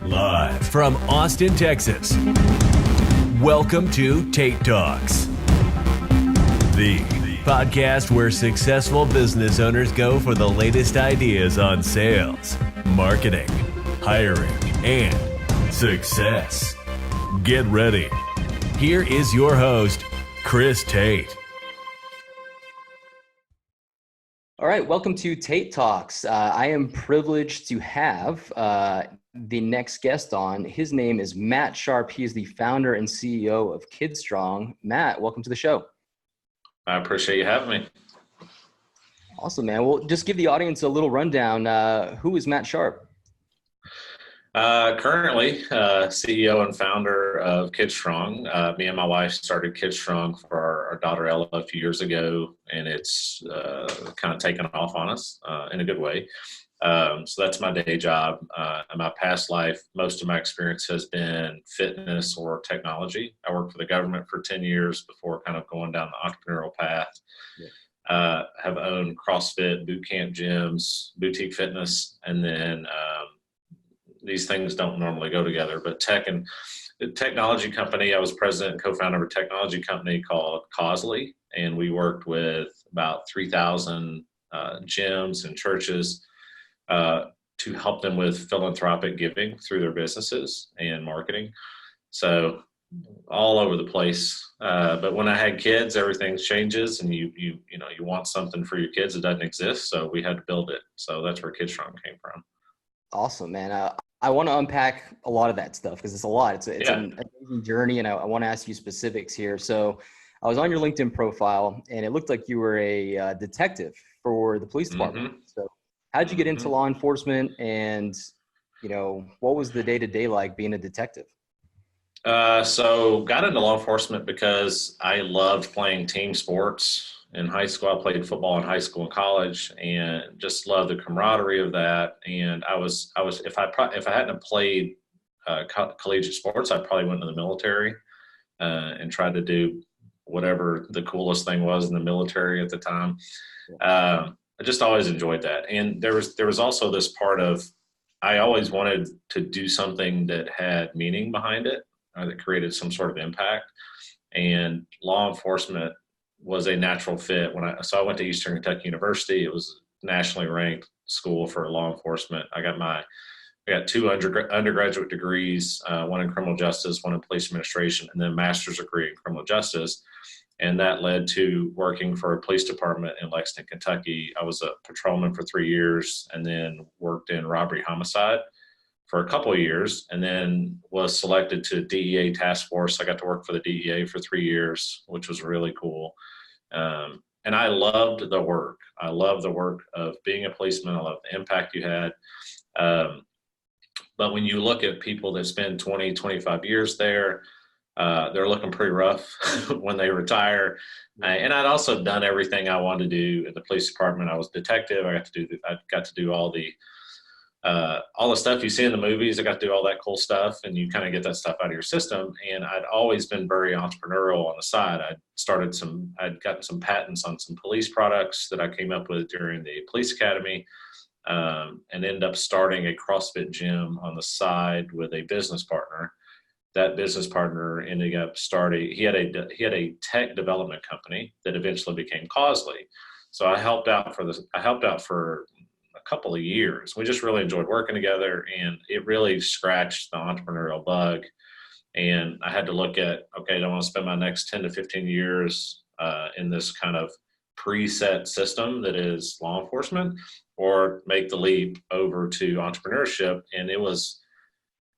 Live from Austin, Texas. Welcome to Tate Talks, the podcast where successful business owners go for the latest ideas on sales, marketing, hiring, and success. Get ready. Here is your host, Chris Tate. All right, welcome to Tate Talks. I am privileged to have the next guest on. His name is Matt Sharp. He is the founder and CEO of KidStrong. Matt, welcome to the show. I appreciate you having me. Awesome, man. Well, just give the audience a little rundown. Who is Matt Sharp? Currently, CEO and founder of KidStrong. Me and my wife started KidStrong for our daughter Ella a few years ago, and it's kind of taken off on us in a good way. So that's my day job. In my past life, most of my experience has been fitness or technology. I worked for the government for 10 years before kind of going down the entrepreneurial path. Yeah. Have owned CrossFit, boot camp gyms, boutique fitness, and then these things don't normally go together, but tech and the technology company, I was president and co-founder of a technology company called Causley, and we worked with about 3,000 gyms and churches to help them with philanthropic giving through their businesses and marketing. So all over the place. But when I had kids, everything changes, and you want something for your kids that doesn't exist. So we had to build it. So that's where KidStrong came from. Awesome, man. I want to unpack a lot of that stuff because it's a lot. It's an amazing journey, and I want to ask you specifics here. So I was on your LinkedIn profile, and it looked like you were a detective for the police department. Mm-hmm. So how did you get into law enforcement, and what was the day-to-day like being a detective? So got into law enforcement because I loved playing team sports. In high school, I played football in high school and college, and just loved the camaraderie of that. And I was if I hadn't played collegiate sports, I probably went to the military and tried to do whatever the coolest thing was in the military at the time. I just always enjoyed that. And there was also this part of I always wanted to do something that had meaning behind it, that created some sort of impact. And law enforcement was a natural fit. So I went to Eastern Kentucky University. It was a nationally ranked school for law enforcement. I got two undergraduate degrees, one in criminal justice, one in police administration, and then a master's degree in criminal justice. And that led to working for a police department in Lexington, Kentucky. I was a patrolman for 3 years, and then worked in robbery homicide for a couple of years, and then was selected to DEA task force. I got to work for the DEA for 3 years, which was really cool. And I loved the work. I love the work of being a policeman. I love the impact you had. But when you look at people that spend 20, 25 years there, they're looking pretty rough when they retire. And I'd also done everything I wanted to do in the police department. I was a detective. I got to do all the stuff you see in the movies. I got to do all that cool stuff, and you kind of get that stuff out of your system. And I'd always been very entrepreneurial on the side. I'd gotten some patents on some police products that I came up with during the police academy, and ended up starting a CrossFit gym on the side with a business partner. That business partner ended up starting, he had a tech development company that eventually became Causley. So I helped out for a couple of years. We just really enjoyed working together, and it really scratched the entrepreneurial bug. And I had to look at, okay, do I want to spend my next 10 to 15 years in this kind of preset system that is law enforcement, or make the leap over to entrepreneurship? And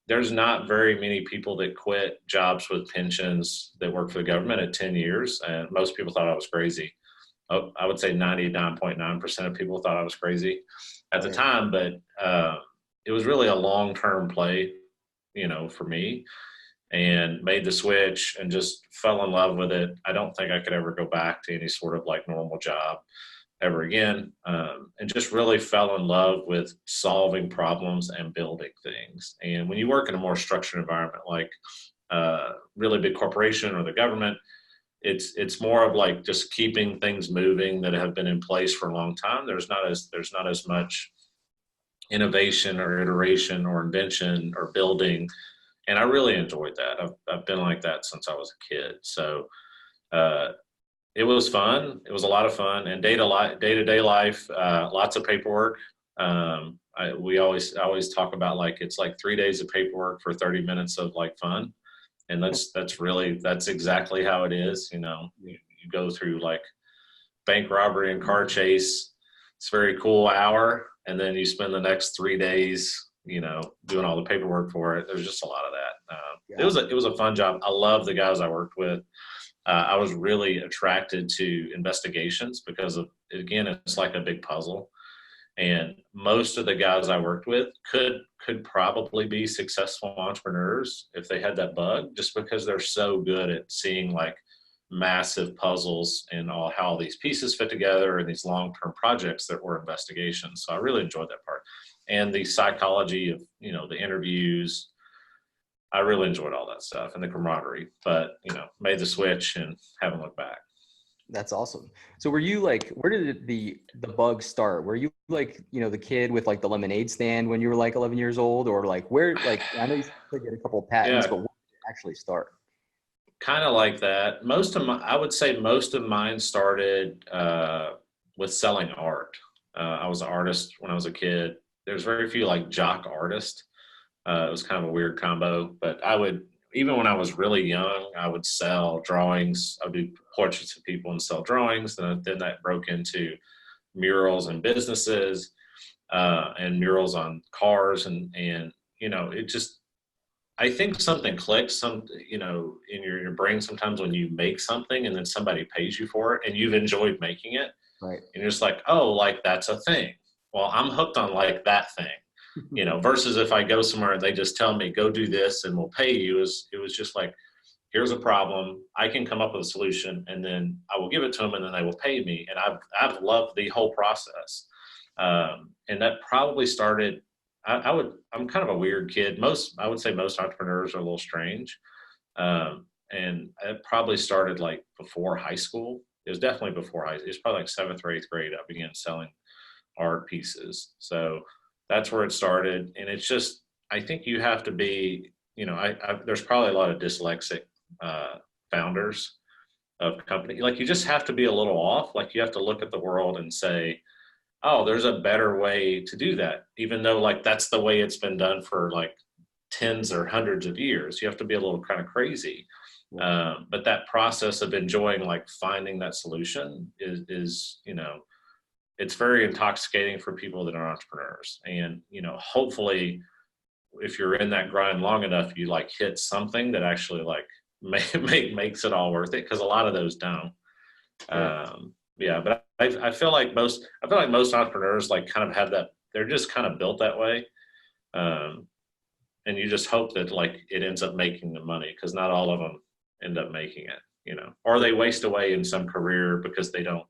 there's not very many people that quit jobs with pensions that work for the government at 10 years. And most people thought I was crazy. I would say 99.9% of people thought I was crazy at the time, but it was really a long-term play, for me, and made the switch and just fell in love with it. I don't think I could ever go back to any sort of like normal job ever again, and just really fell in love with solving problems and building things. And when you work in a more structured environment, like really big corporation or the government, it's more of like just keeping things moving that have been in place for a long time. There's not as much innovation or iteration or invention or building. And I really enjoyed that. I've been like that since I was a kid. So it was fun. It was a lot of fun, and day-to-day life, lots of paperwork. I always talk about like it's like 3 days of paperwork for 30 minutes of like fun, and that's exactly how it is. You know, you go through like bank robbery and car chase. It's a very cool hour, and then you spend the next 3 days, you know, doing all the paperwork for it. There's just a lot of that. It was a fun job. I love the guys I worked with. I was really attracted to investigations because of, again, it's like a big puzzle. And most of the guys I worked with could probably be successful entrepreneurs if they had that bug, just because they're so good at seeing like massive puzzles and how all these pieces fit together and these long-term projects that were investigations. So I really enjoyed that part. And the psychology of, you know, the interviews, I really enjoyed all that stuff and the camaraderie, but, you know, made the switch and haven't looked back. That's awesome. So were you like, where did the bug start? Were you like, you know, the kid with like the lemonade stand when you were like 11 years old, or like where, like, I know you get a couple of patents, but where did it actually start? Kind of like that. I would say most of mine started with selling art. I was an artist when I was a kid. There's very few like jock artists. It was kind of a weird combo, but even when I was really young, I would sell drawings. I would do portraits of people and sell drawings. Then that broke into murals and businesses, and murals on cars. And, you know, I think something clicks you know, in your brain sometimes when you make something and then somebody pays you for it and you've enjoyed making it. Right. And you're just like, oh, like that's a thing. Well, I'm hooked on like that thing. You know, versus if I go somewhere and they just tell me, go do this and we'll pay you, it was just like, here's a problem. I can come up with a solution and then I will give it to them and then they will pay me. And I've loved the whole process. And that probably started, I'm kind of a weird kid. I would say most entrepreneurs are a little strange. And it probably started like before high school. It was definitely before high school. It was probably like 7th or 8th grade. I began selling art pieces. So that's where it started. And it's just, I think you have to be, you know, there's probably a lot of dyslexic founders of company. Like you just have to be a little off. Like you have to look at the world and say, oh, there's a better way to do that. Even though like that's the way it's been done for like tens or hundreds of years. You have to be a little kind of crazy. But that process of enjoying like finding that solution is, you know, it's very intoxicating for people that are entrepreneurs. And, you know, hopefully if you're in that grind long enough, you like hit something that actually like makes it all worth it. Cause a lot of those don't. Yeah. But I feel like most entrepreneurs like kind of have that, they're just kind of built that way. And you just hope that like it ends up making the money, cause not all of them end up making it, you know, or they waste away in some career because they don't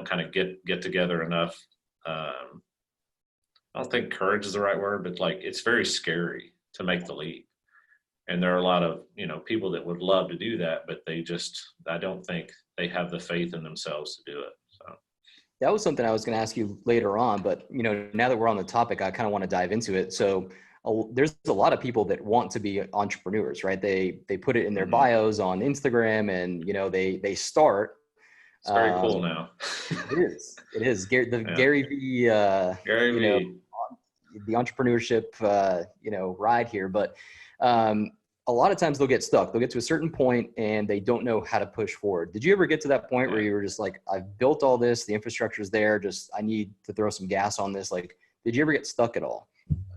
kind of get together enough. I don't think courage is the right word, but like it's very scary to make the leap. And there are a lot of, you know, people that would love to do that, but I don't think they have the faith in themselves to do it. So that was something I was going to ask you later on, but you know, now that we're on the topic, I kind of want to dive into it. So there's a lot of people that want to be entrepreneurs, right? They put it in their bios on Instagram and, you know, they start. It's very cool now. It is. Gary V, Gary V. Know, the entrepreneurship, you know, ride here. But a lot of times they'll get stuck. They'll get to a certain point and they don't know how to push forward. Did you ever get to that point where you were just like, I've built all this, the infrastructure is there, just I need to throw some gas on this? Like, did you ever get stuck at all?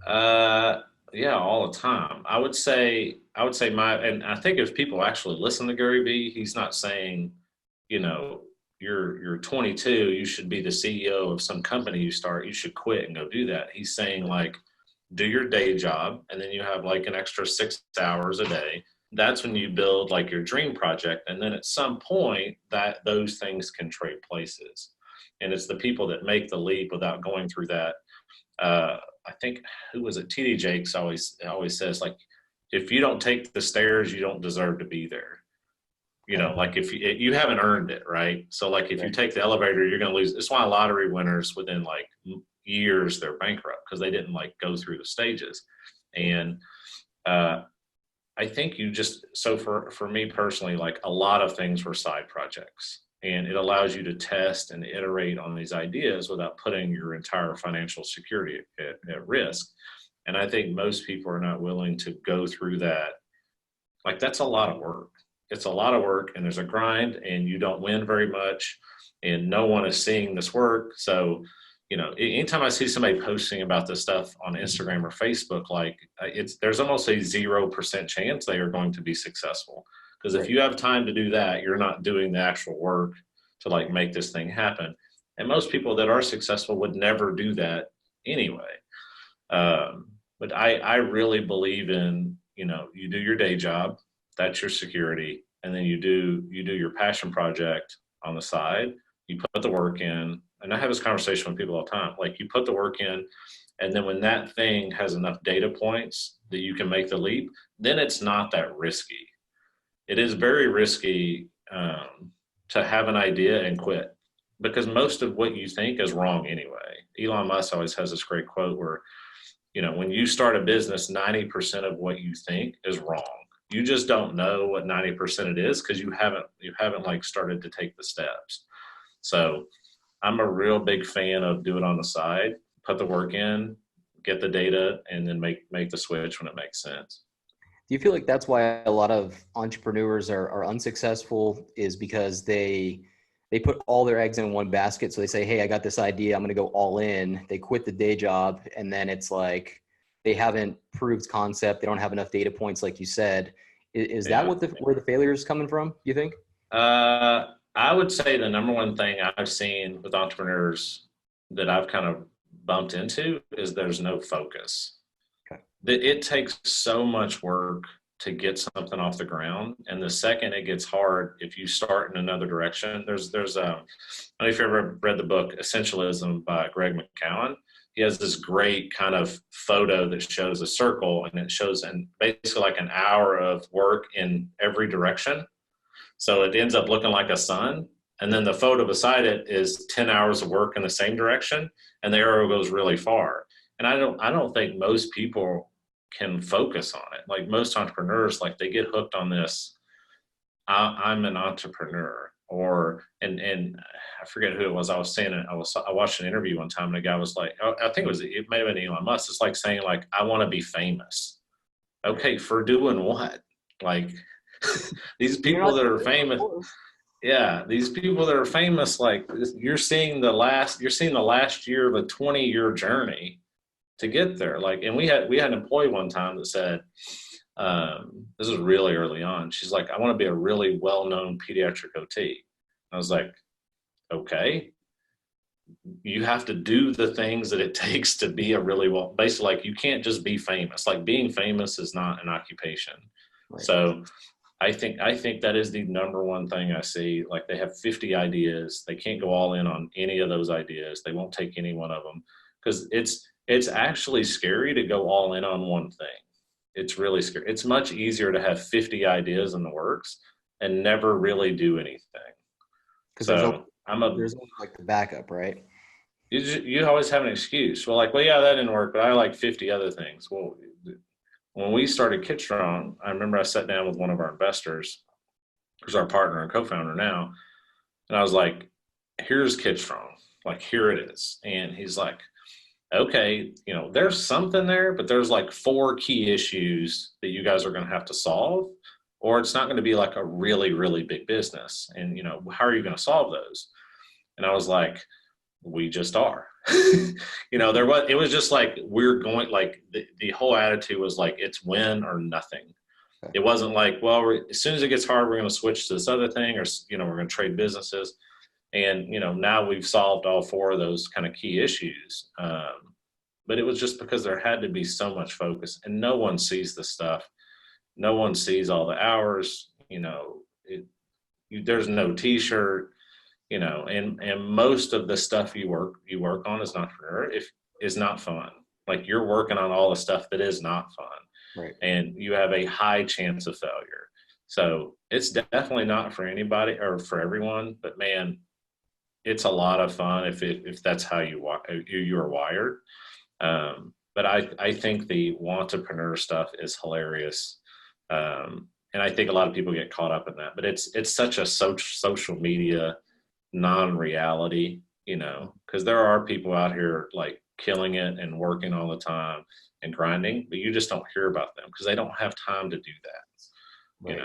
Yeah, all the time. I would say and I think if people actually listen to Gary V, he's not saying, you know, you're 22, you should be the CEO of some company you start, you should quit and go do that. He's saying like, do your day job and then you have like an extra 6 hours a day. That's when you build like your dream project. And then at some point that those things can trade places. And it's the people that make the leap without going through that. I think, who was it? TD Jakes always says like, if you don't take the stairs, you don't deserve to be there. You know, like if you haven't earned it, right? So like if you take the elevator, you're going to lose. It's why lottery winners within like years they're bankrupt because they didn't like go through the stages. And I think so for me personally, like a lot of things were side projects, and it allows you to test and iterate on these ideas without putting your entire financial security at risk. And I think most people are not willing to go through that. Like, that's a lot of work. It's a lot of work, and there's a grind, and you don't win very much, and no one is seeing this work. So, anytime I see somebody posting about this stuff on Instagram or Facebook, like there's almost a 0% chance they are going to be successful. Because if you have time to do that, you're not doing the actual work to like make this thing happen. And most people that are successful would never do that anyway. But I really believe in, you do your day job, that's your security. And then you do your passion project on the side, you put the work in. And I have this conversation with people all the time. Like, you put the work in, and then when that thing has enough data points that you can make the leap, then it's not that risky. It is very risky to have an idea and quit, because most of what you think is wrong anyway. Elon Musk always has this great quote where, when you start a business, 90% of what you think is wrong. You just don't know what 90% it is because you haven't like started to take the steps. So I'm a real big fan of do it on the side, put the work in, get the data, and then make the switch when it makes sense. Do you feel like that's why a lot of entrepreneurs are unsuccessful, is because they put all their eggs in one basket? So they say, hey, I got this idea, I'm going to go all in. They quit the day job, and then it's like they haven't proved concept. They don't have enough data points, like you said. Is that where the failure is coming from, you think? I would say the number one thing I've seen with entrepreneurs that I've kind of bumped into is there's no focus. Okay. It takes so much work to get something off the ground. And the second it gets hard, if you start in another direction, I don't know if you ever read the book Essentialism by Greg McKeown. He has this great kind of photo that shows a circle, and it shows basically like an hour of work in every direction. So it ends up looking like a sun. And then the photo beside it is 10 hours of work in the same direction, and the arrow goes really far. And I don't think most people can focus on it. Like, most entrepreneurs, like, they get hooked on this. I'm an entrepreneur, and I forget who it was. I was saying it. I watched an interview one time, and a guy was like, I think it may have been Elon Musk. It's like saying, like, I want to be famous. Okay, for doing what? Like, these people that are famous. Yeah, these people that are famous, like, you're seeing the last year of a 20-year journey to get there. Like, and we had an employee one time that said, this was really early on. She's like, I want to be a really well-known pediatric OT. I was like, okay, you have to do the things that it takes to be basically, like, you can't just be famous. Like, being famous is not an occupation. Right. So I think that is the number one thing I see. Like, they have 50 ideas. They can't go all in on any of those ideas. They won't take any one of them, because it's actually scary to go all in on one thing. It's really scary. It's much easier to have 50 ideas in the works and never really do anything. Because there's always like the backup, right? You always have an excuse. Well, yeah, that didn't work, but I like 50 other things. Well, when we started KidStrong, I remember I sat down with one of our investors, who's our partner and co-founder now, and I was like, here's KidStrong. Like, here it is. And he's like, okay, there's something there, but there's like 4 key issues that you guys are going to have to solve, or it's not going to be like a really, really big business. And, how are you going to solve those? And I was like, we just are. It was just like, we're going, like, the whole attitude was like, it's win or nothing. Okay. It wasn't like, well, as soon as it gets hard, we're going to switch to this other thing, or, we're going to trade businesses. And, now we've solved all 4 of those kind of key issues. But it was just because there had to be so much focus, and no one sees the stuff. No one sees all the hours, there's no t-shirt, and most of the stuff you work on as an entrepreneur is not fun. Like, you're working on all the stuff that is not fun. Right. And you have a high chance of failure. So it's definitely not for anybody or for everyone, but man, it's a lot of fun if that's how you're wired. But I think the entrepreneur stuff is hilarious. And I think a lot of people get caught up in that, but it's such a social media non-reality, because there are people out here like killing it and working all the time and grinding, but you just don't hear about them because they don't have time to do that, Right.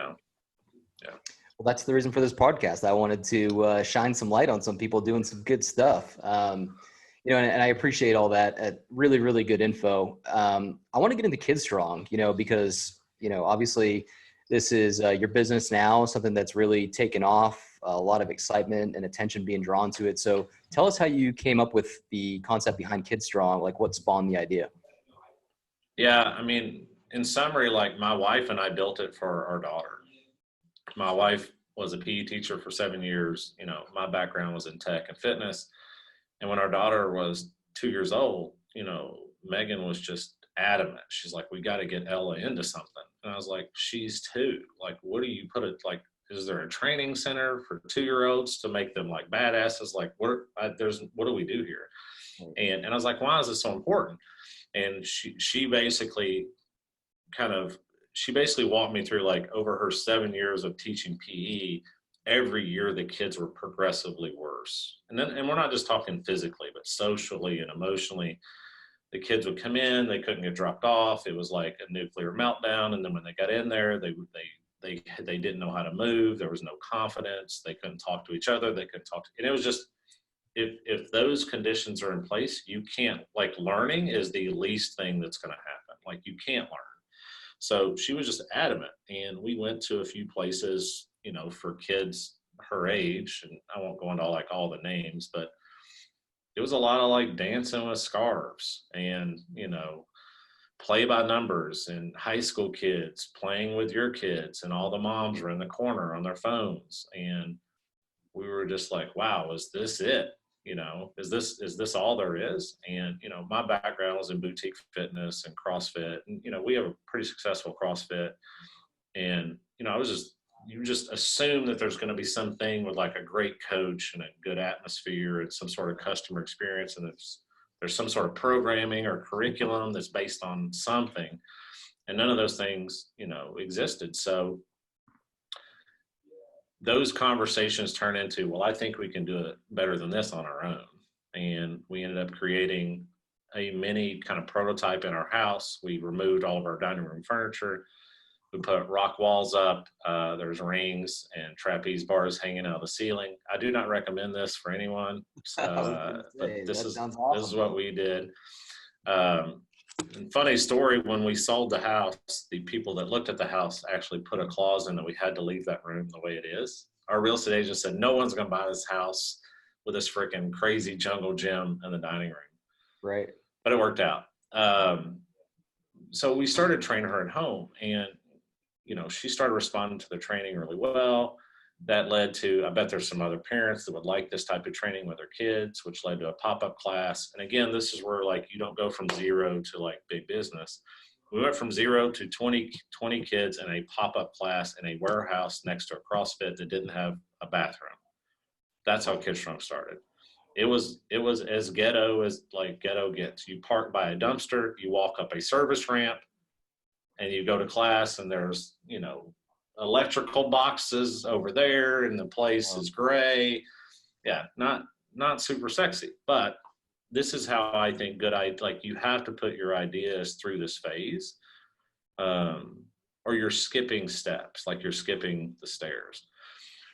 Yeah. Well, that's the reason for this podcast. I wanted to shine some light on some people doing some good stuff. And I appreciate all that. Really, really good info. I want to get into KidStrong, because, obviously this is your business now, something that's really taken off, a lot of excitement and attention being drawn to it. So tell us how you came up with the concept behind KidStrong, like what spawned the idea. Yeah. I mean, in summary, like my wife and I built it for our daughter. My wife was a PE teacher for 7 years. My background was in tech and fitness. And when our daughter was 2 years old, Megan was just adamant. She's like, we got to get Ella into something. And I was like, she's 2. Like, what do you put it like? Is there a training center for 2-year-olds to make them like badasses? Like, what do we do here? And I was like, why is this so important? And she basically walked me through, like, over her 7 years of teaching PE, every year the kids were progressively worse. And we're not just talking physically, but socially and emotionally. The kids would come in, they couldn't get dropped off. It was like a nuclear meltdown. And then when they got in there, they didn't know how to move. There was no confidence. They couldn't talk to each other. They couldn't talk to, and it was just, if those conditions are in place, you can't, like, learning is the least thing that's going to happen. Like, you can't learn. So she was just adamant, and we went to a few places, for kids her age, and I won't go into all the names, but it was a lot of like dancing with scarves and, play by numbers, and high school kids playing with your kids, and all the moms were in the corner on their phones. And we were just like, wow, is this it? Is this all there is? And, my background was in boutique fitness and CrossFit, and, we have a pretty successful CrossFit. And, you just assume that there's going to be something with like a great coach and a good atmosphere and some sort of customer experience. And there's some sort of programming or curriculum that's based on something. And none of those things, existed. So those conversations turn into, well, I think we can do it better than this on our own. And we ended up creating a mini kind of prototype in our house. We removed all of our dining room furniture. We put rock walls up. There's rings and trapeze bars hanging out of the ceiling. I do not recommend this for anyone, but this is what we did. And funny story, when we sold the house, the people that looked at the house actually put a clause in that we had to leave that room the way it is. Our real estate agent said, no one's going to buy this house with this freaking crazy jungle gym in the dining room. Right. But it worked out. So we started training her at home, and, she started responding to the training really well. That led to, I bet there's some other parents that would like this type of training with their kids, which led to a pop-up class. And again, this is where, like, you don't go from zero to like big business. We went from 0 to 20 kids in a pop-up class in a warehouse next to a CrossFit that didn't have a bathroom. That's how KidStrong started. It was as ghetto as like ghetto gets. You park by a dumpster, you walk up a service ramp, and you go to class, and there's, electrical boxes over there, and the place is gray. Yeah, not super sexy, but this is how I think you have to put your ideas through this phase, or you're skipping steps, like you're skipping the stairs.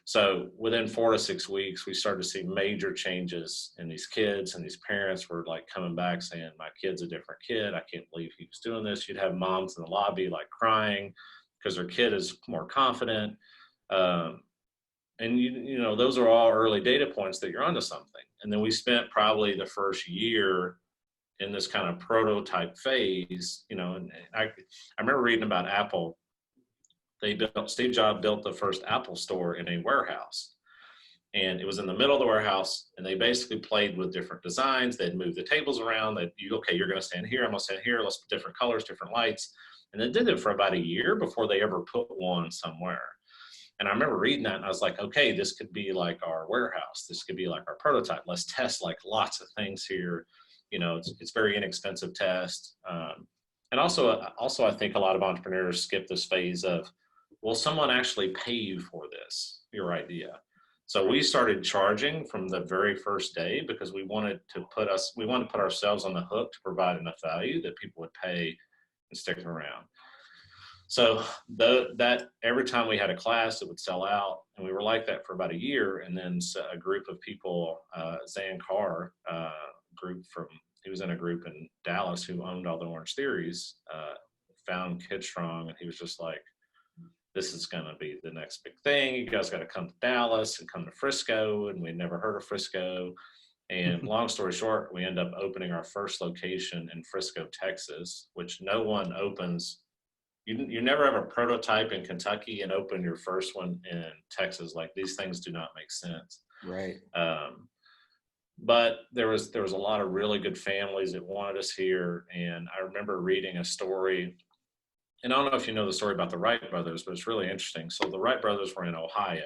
So within 4 to 6 weeks, we started to see major changes in these kids, and these parents were like coming back saying, my kid's a different kid. I can't believe he was doing this. You'd have moms in the lobby like crying because their kid is more confident. And those are all early data points that you're onto something. And then we spent probably the first year in this kind of prototype phase, and I remember reading about Apple. Steve Jobs built the first Apple store in a warehouse, and it was in the middle of the warehouse, and they basically played with different designs. They'd move the tables around. You're going to stand here. I'm going to stand here. Let's put different colors, different lights. And they did it for about a year before they ever put one somewhere. And I remember reading that and I was like, okay, this could be like our warehouse. This could be like our prototype. Let's test like lots of things here. You know, it's very inexpensive test. And also I think a lot of entrepreneurs skip this phase of, will someone actually pay you for this, your idea? So we started charging from the very first day because we wanted to put ourselves on the hook to provide enough value that people would pay and stick around. So that every time we had a class, it would sell out, and we were like that for about a year. And then a group of people, Zan Carr, he was in a group in Dallas who owned all the Orange Theories, found KidStrong, and he was just like, this is going to be the next big thing. You guys got to come to Dallas and come to Frisco. And we'd never heard of Frisco. And long story short, we end up opening our first location in Frisco, Texas, which no one opens. You never have a prototype in Kentucky and open your first one in Texas. Like, these things do not make sense. Right. But there was a lot of really good families that wanted us here. And I remember reading a story, and I don't know if you know the story about the Wright brothers, but it's really interesting. So the Wright brothers were in Ohio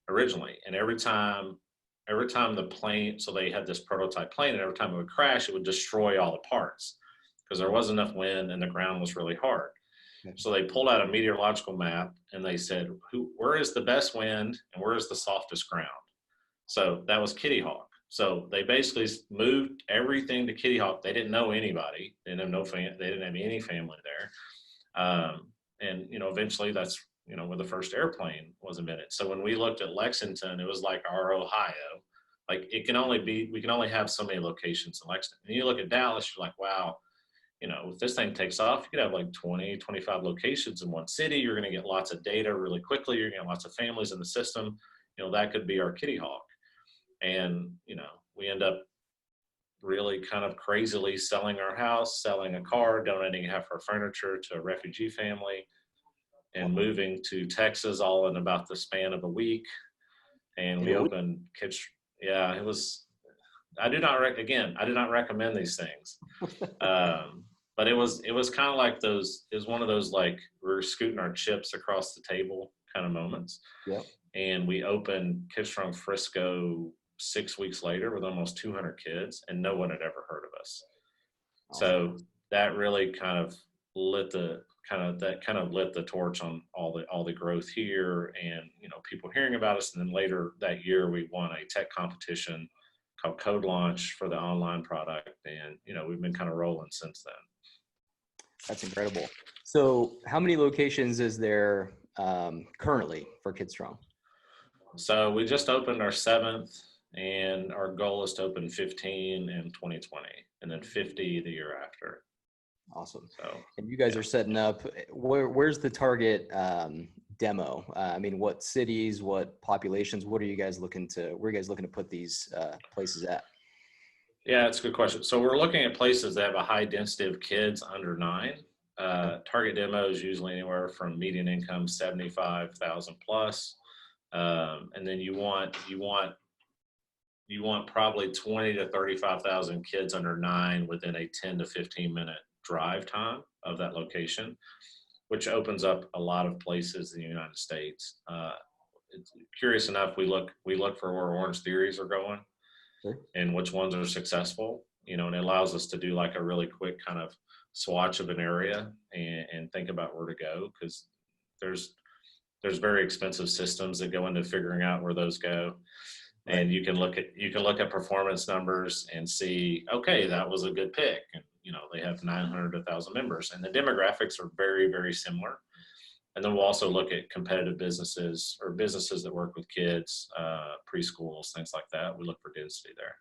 originally, and every time the plane, so they had this prototype plane, and every time it would crash, it would destroy all the parts because there wasn't enough wind and the ground was really hard. So they pulled out a meteorological map and they said, where is the best wind and where is the softest ground? So that was Kitty Hawk. So they basically moved everything to Kitty Hawk. They didn't know anybody. They didn't have any family there. And, you know, eventually that's, you know, where the first airplane was invented. So when we looked at Lexington, it was like our Ohio. Like, we can only have so many locations in Lexington. And you look at Dallas, you're like, wow, you know, if this thing takes off, you could have like 20, 25 locations in one city. You're going to get lots of data really quickly. You're going to get lots of families in the system. You know, that could be our Kitty Hawk. And, you know, we end up really kind of crazily selling our house, selling a car, donating half our furniture to a refugee family, and moving to Texas all in about the span of a week. And we opened Kids. Yeah, it was, I do not recommend these things. But it was kind of like it was one of those, like, we're scooting our chips across the table kind of moments. Yep. And we opened KidStrong Frisco 6 weeks later with almost 200 kids, and no one had ever heard of us. Awesome. So that really kind of lit the torch on all the growth here, and, you know, people hearing about us. And then later that year, we won a tech competition called Code Launch for the online product, and, you know, we've been kind of rolling since then. That's incredible. So how many locations is there currently for KidStrong? So we just opened our 7th, and our goal is to open 15 in 2020, and then 50 the year after. Awesome. So, and you guys are setting up, where's the target demo? I mean, what cities, what populations, where are you guys looking to put these places at? Yeah, it's a good question. So we're looking at places that have a high density of kids under 9. Target demo is usually anywhere from median income 75,000 plus. And then you want probably 20 to 35,000 kids under 9 within a 10 to 15 minute drive time of that location, which opens up a lot of places in the United States. It's curious enough, we look for where Orange Theories are going. Sure. And which ones are successful, you know, and it allows us to do like a really quick kind of swatch of an area and think about where to go, because there's very expensive systems that go into figuring out where those go. Right. And you can look at performance numbers and see, okay, that was a good pick. And, you know, they have 900 to 1,000 members, and the demographics are very, very similar. And then we'll also look at competitive businesses or businesses that work with kids, preschools, things like that. We look for density there.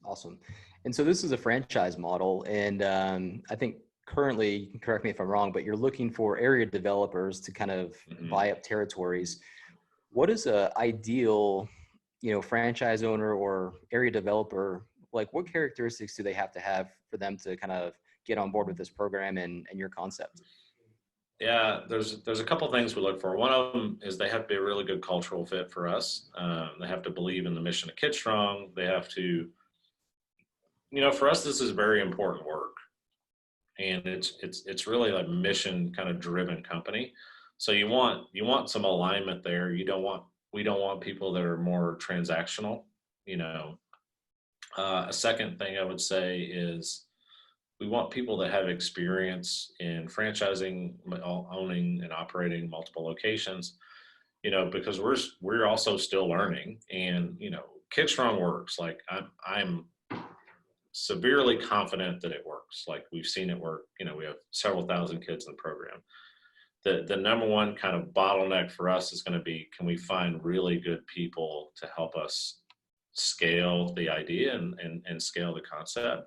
Awesome. And so this is a franchise model. And I think currently, you can correct me if I'm wrong, but you're looking for area developers to kind of buy up territories. What is a ideal, you know, franchise owner or area developer, like what characteristics do they have to have for them to kind of get on board with this program and your concept? Yeah, there's a couple of things we look for. One of them is they have to be a really good cultural fit for us. They have to believe in the mission of KidStrong. They have to, you know, for us, this is very important work, and it's really a mission kind of driven company. So you want some alignment there. We don't want people that are more transactional, you know. A second thing I would say is we want people that have experience in franchising, owning and operating multiple locations, you know, because we're also still learning, and, you know, KidStrong works. Like I'm severely confident that it works. Like we've seen it work. You know, we have several thousand kids in the program. The number one kind of bottleneck for us is going to be, can we find really good people to help us scale the idea and scale the concept?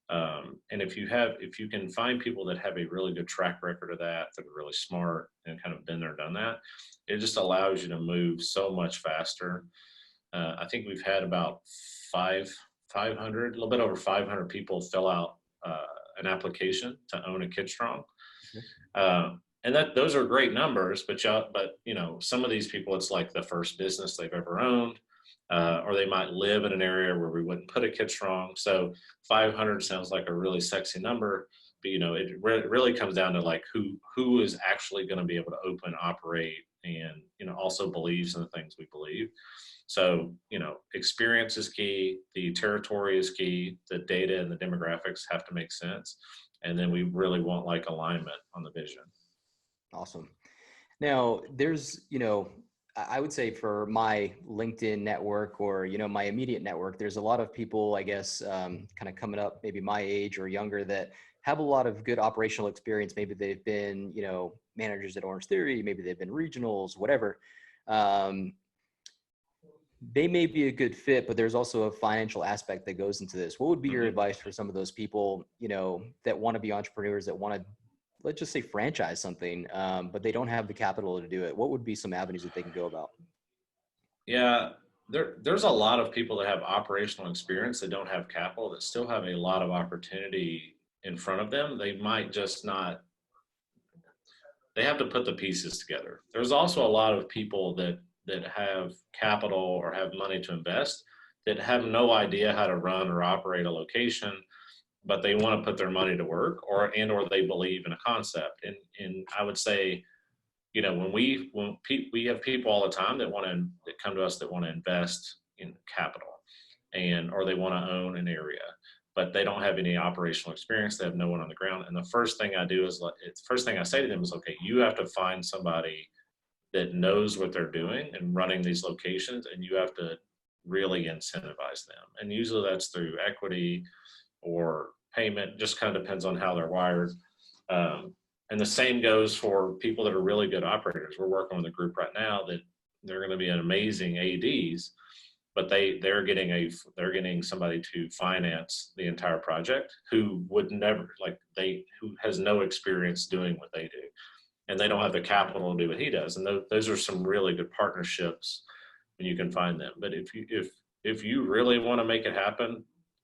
And if you can find people that have a really good track record of that are really smart and kind of been there, done that, it just allows you to move so much faster. I think we've had about 500, a little bit over 500 people fill out an application to own a KidStrong. And those are great numbers, but you know, some of these people, it's like the first business they've ever owned, or they might live in an area where we wouldn't put a KidStrong. So 500 sounds like a really sexy number, but you know, it really comes down to like who is actually going to be able to open, operate, and, you know, also believes in the things we believe. So, you know, experience is key, the territory is key, the data and the demographics have to make sense, and then we really want like alignment on the vision. Awesome. Now, there's, you know, I would say for my LinkedIn network, or, you know, my immediate network, there's a lot of people, I guess, kind of coming up, maybe my age or younger, that have a lot of good operational experience. Maybe they've been, you know, managers at Orange Theory, maybe they've been regionals, whatever. They may be a good fit, but there's also a financial aspect that goes into this. What would be your advice for some of those people, you know, that want to be entrepreneurs, that want to, let's just say, franchise something, but they don't have the capital to do it? What would be some avenues that they can go about? Yeah, there's a lot of people that have operational experience that don't have capital, that still have a lot of opportunity in front of them. They might just not, they have to put the pieces together. There's also a lot of people that have capital or have money to invest that have no idea how to run or operate a location, but they want to put their money to work, or they believe in a concept. And I would say, you know, when we have people all the time that come to us that want to invest in capital, or they want to own an area, but they don't have any operational experience. They have no one on the ground. And the first thing I do is, first thing I say to them is, okay, you have to find somebody that knows what they're doing and running these locations, and you have to really incentivize them. And usually that's through equity or payment, just kind of depends on how they're wired. And the same goes for people that are really good operators. We're working with a group right now that they're going to be an amazing ADs, but they're getting somebody to finance the entire project who would never, who has no experience doing what they do, and they don't have the capital to do what he does. And those are some really good partnerships when you can find them. But if you really want to make it happen,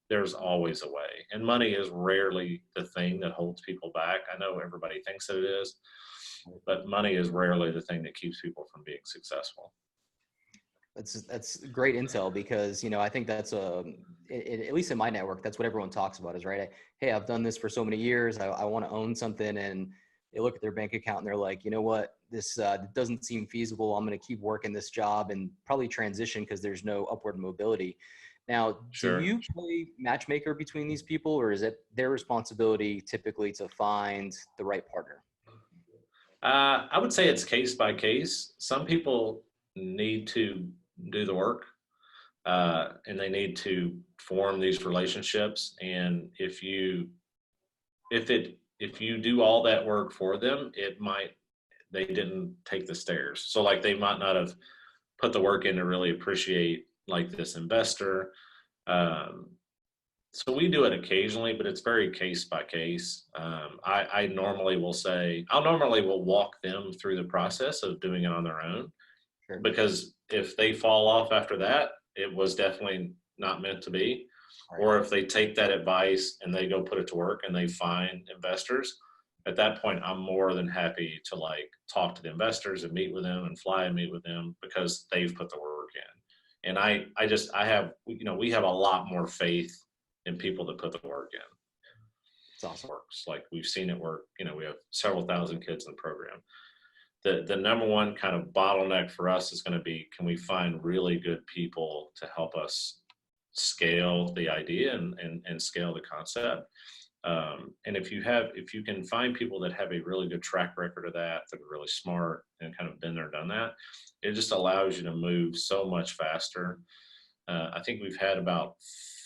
there's always a way. And money is rarely the thing that holds people back. I know everybody thinks that it is, but money is rarely the thing that keeps people from being successful. That's great intel, because, you know, I think that's at least in my network, that's what everyone talks about is, right? Hey, I've done this for so many years. I want to own something. And they look at their bank account and they're like, you know what, this doesn't seem feasible. I'm going to keep working this job and probably transition because there's no upward mobility. Now, Sure. Do you play matchmaker between these people, or is it their responsibility typically to find the right partner? I would say it's case by case. Some people need to do the work, and they need to form these relationships. And if you do all that work for them, they didn't take the stairs. So like they might not have put the work in to really appreciate like this investor. So we do it occasionally, but it's very case by case. I normally will walk them through the process of doing it on their own. Sure. Because if they fall off after that, it was definitely not meant to be. Right. Or if they take that advice and they go put it to work and they find investors, at that point, I'm more than happy to like talk to the investors and meet with them and fly and meet with them because they've put the work in. And we have a lot more faith in people that put the work in. It's awesome. It works. Like we've seen it work. You know, we have several thousand kids in the program. the number one kind of bottleneck for us is going to be, can we find really good people to help us scale the idea and scale the concept? And if you can find people that have a really good track record of that are really smart and kind of been there, done that, it just allows you to move so much faster. I think we've had about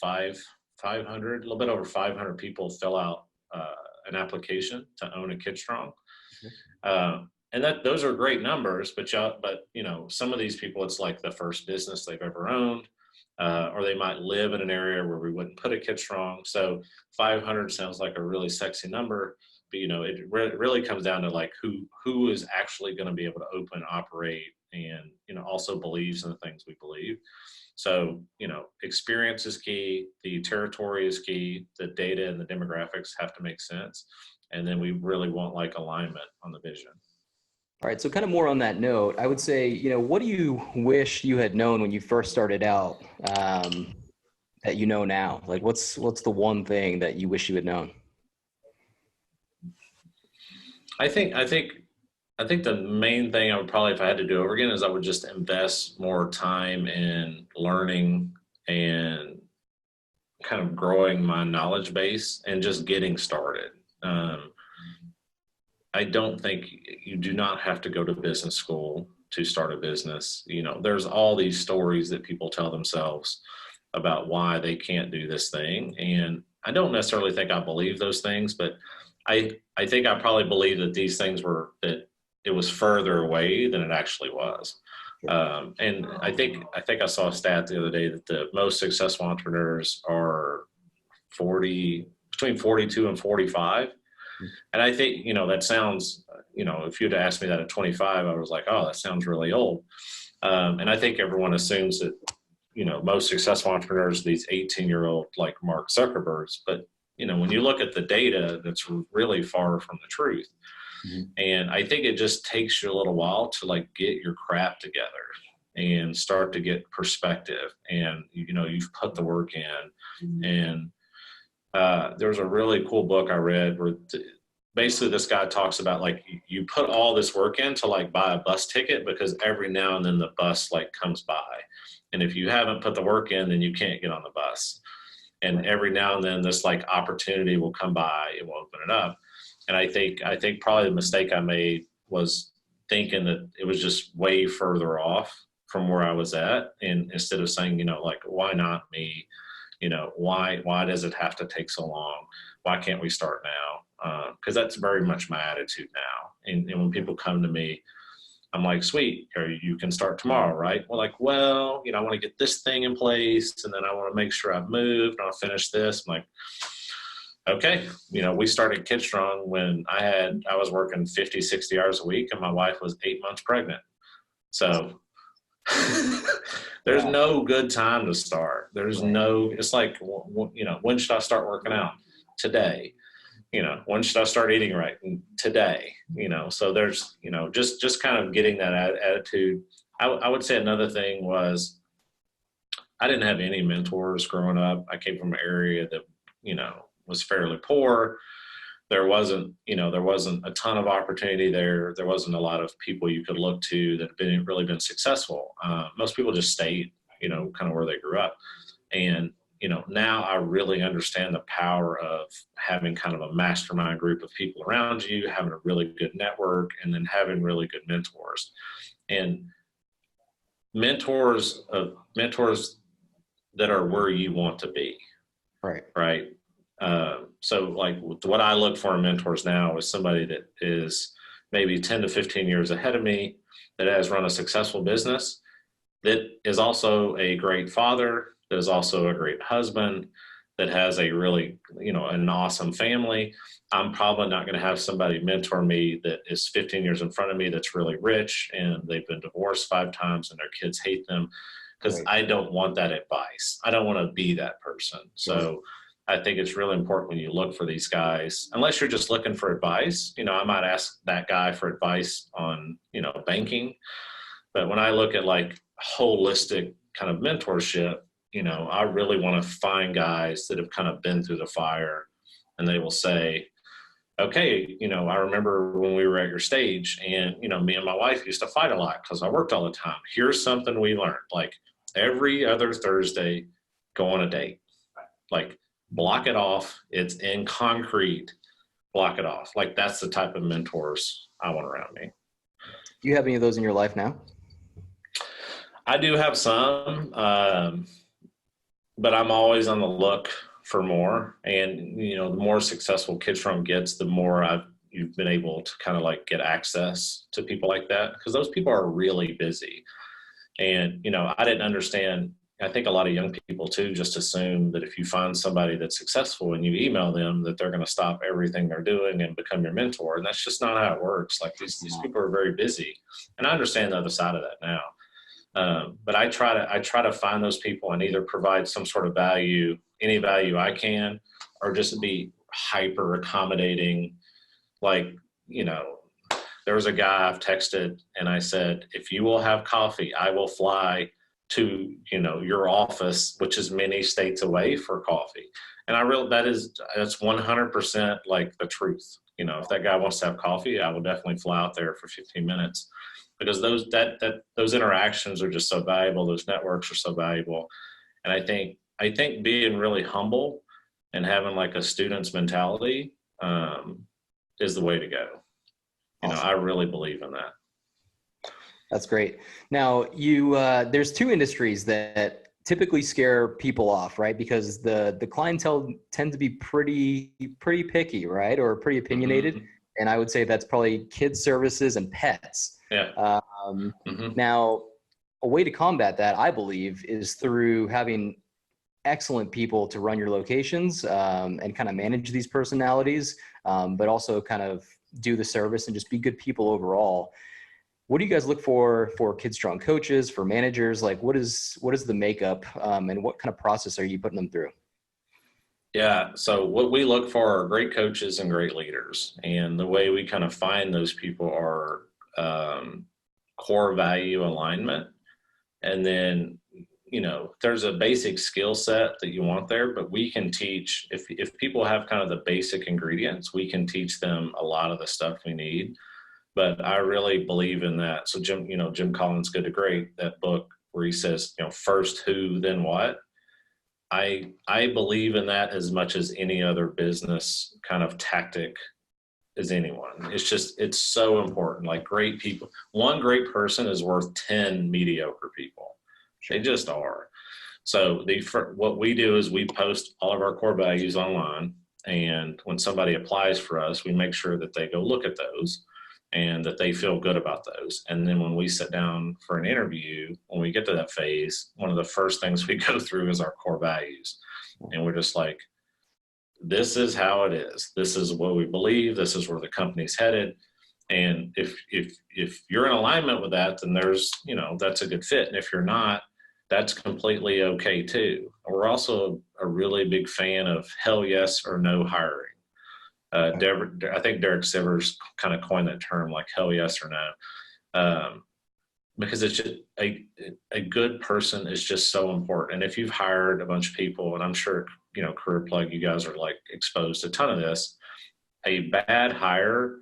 500, a little bit over 500 people fill out an application to own a KidStrong. And those are great numbers, but some of these people, it's like the first business they've ever owned, or they might live in an area where we wouldn't put a KidStrong. So 500 sounds like a really sexy number, but it really comes down to like who is actually going to be able to open, operate, and also believes in the things we believe. So experience is key, the territory is key, the data and the demographics have to make sense, and then we really want like alignment on the vision. All right. So kind of more on that note, I would say, what do you wish you had known when you first started out that you know now? Like what's the one thing that you wish you had known? I think the main thing I would probably, if I had to do over again, is I would just invest more time in learning and kind of growing my knowledge base and just getting started. I don't think you do not have to go to business school to start a business. There's all these stories that people tell themselves about why they can't do this thing. And I don't necessarily think I believe those things, but I think I probably believe that these things that it was further away than it actually was. And I think I saw a stat the other day that the most successful entrepreneurs are between 42 and 45. And I think, that sounds, if you'd asked me that at 25, I was like, oh, that sounds really old. And I think everyone assumes that, most successful entrepreneurs are these 18-year-old like Mark Zuckerbergs. But, when you look at the data, that's really far from the truth. Mm-hmm. And I think it just takes you a little while to like get your crap together and start to get perspective. And, you've put the work in. Mm-hmm. And there's a really cool book I read where basically this guy talks about like you put all this work in to like buy a bus ticket because every now and then the bus like comes by. And if you haven't put the work in, then you can't get on the bus. And every now and then this like opportunity will come by, it will open it up. And I think probably the mistake I made was thinking that it was just way further off from where I was at. And instead of saying, like, why not me? Why does it have to take so long? Why can't we start now? Because that's very much my attitude now. And when people come to me, I'm like, sweet, you can start tomorrow, right? Well, like, I want to get this thing in place, and then I want to make sure I've moved, and I'll finish this. I'm like, okay. We started KidStrong when I was working 50, 60 hours a week, and my wife was 8 months pregnant. So there's no good time to start. It's like, when should I start working out? Today. When should I start eating right? Today. So there's, just kind of getting that attitude. I would say another thing was I didn't have any mentors growing up. I came from an area that, was fairly poor. There wasn't a ton of opportunity there. There wasn't a lot of people you could look to that have really been successful. Most people just stayed, kind of where they grew up. And, now I really understand the power of having kind of a mastermind group of people around you, having a really good network, and then having really good mentors. And mentors that are where you want to be. Right. So like what I look for in mentors now is somebody that is maybe 10 to 15 years ahead of me, that has run a successful business, that is also a great father, that is also a great husband, that has a really, an awesome family. I'm probably not going to have somebody mentor me that is 15 years in front of me that's really rich and they've been divorced 5 times and their kids hate them, because I don't want that advice. I don't want to be that person. So I think it's really important when you look for these guys, unless you're just looking for advice. I might ask that guy for advice on, banking. But when I look at like holistic kind of mentorship, I really want to find guys that have kind of been through the fire, and they will say, okay, I remember when we were at your stage and, me and my wife used to fight a lot because I worked all the time. Here's something we learned, like every other Thursday, go on a date, like block it off. It's in concrete, block it off. Like that's the type of mentors I want around me. Do you have any of those in your life now? I do have some, but I'm always on the look for more. And, the more successful KidStrong gets, the more you've been able to kind of like get access to people like that, because those people are really busy. And, I didn't understand. I think a lot of young people too just assume that if you find somebody that's successful and you email them, that they're going to stop everything they're doing and become your mentor. And that's just not how it works. Like these people are very busy. And I understand the other side of that now. But I try to find those people and either provide some sort of value, any value I can, or just be hyper accommodating. Like, there was a guy I've texted and I said, if you will have coffee, I will fly to, your office, which is many states away, for coffee. And that's 100% like the truth. If that guy wants to have coffee, I will definitely fly out there for 15 minutes. Because those interactions are just so valuable. Those networks are so valuable. And I think being really humble and having like a student's mentality is the way to go. Awesome. I really believe in that. That's great. Now there's two industries that typically scare people off, right? Because the clientele tend to be pretty picky, right? Or pretty opinionated. Mm-hmm. And I would say that's probably kids services and pets. Yeah. Now, a way to combat that, I believe, is through having excellent people to run your locations and kind of manage these personalities, but also kind of do the service and just be good people overall. What do you guys look for KidStrong coaches, for managers? Like, what is the makeup and what kind of process are you putting them through? Yeah. So what we look for are great coaches and great leaders. And the way we kind of find those people are core value alignment. And then, there's a basic skill set that you want there, but we can teach, if people have kind of the basic ingredients, we can teach them a lot of the stuff we need. But I really believe in that. So Jim Collins' Good to Great, that book where he says, first who, then what. I believe in that as much as any other business kind of tactic as anyone. It's so important. Like great people, one great person is worth 10 mediocre people. They just are. So what we do is we post all of our core values online. And when somebody applies for us, we make sure that they go look at those and that they feel good about those. And then when we sit down for an interview, when we get to that phase, one of the first things we go through is our core values. And we're just like, this is how it is. This is what we believe. This is where the company's headed. And if you're in alignment with that, then that's a good fit. And if you're not, that's completely okay too. We're also a really big fan of hell yes or no hiring. I think Derek Sivers kind of coined that term, like hell yes or no, because it's just a good person is just so important. And if you've hired a bunch of people, and I'm sure, Career Plug, you guys are like exposed to a ton of this, a bad hire,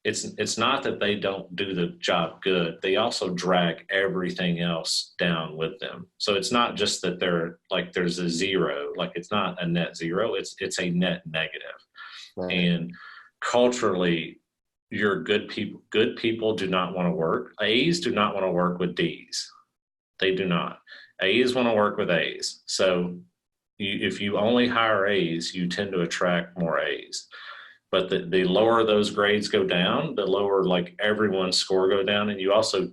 it's not that they don't do the job good. They also drag everything else down with them. So it's not just that they're like, there's a zero, like it's not a net zero, it's a net negative. Right. And culturally, you're good people. Good people do not want to work. A's do not want to work with D's. They do not. A's want to work with A's. So if you only hire A's, you tend to attract more A's. But the lower those grades go down, the lower like everyone's score go down, and you also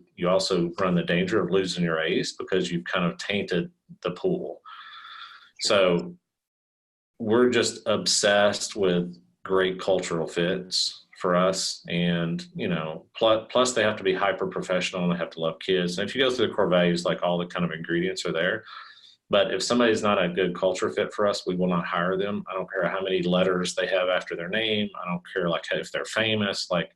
run the danger of losing your A's because you've kind of tainted the pool. So we're just obsessed with great cultural fits for us, and plus they have to be hyper professional and they have to love kids. And if you go through the core values, like all the kind of ingredients are there. But if somebody's not a good culture fit for us, we will not hire them. I don't care how many letters they have after their name. I don't care like if they're famous. Like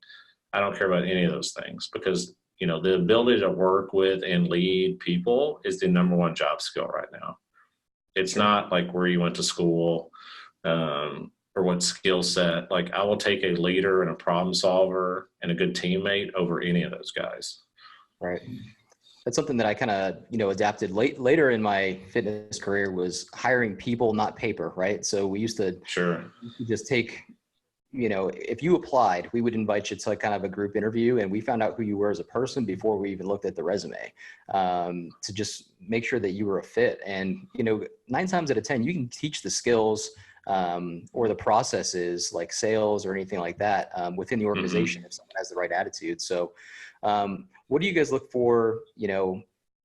I don't care about any of those things, because the ability to work with and lead people is the number one job skill right now. It's not like where you went to school. or what skill set. Like I will take a leader and a problem solver and a good teammate over any of those guys. Right. That's something that I kind of, adapted later in my fitness career, was hiring people, not paper. Right. So we used to just take, if you applied, we would invite you to like kind of a group interview, and we found out who you were as a person before we even looked at the resume, to just make sure that you were a fit. And, 9 times out of 10, you can teach the skills or the processes like sales or anything like that within the organization if someone has the right attitude. So what do you guys look for,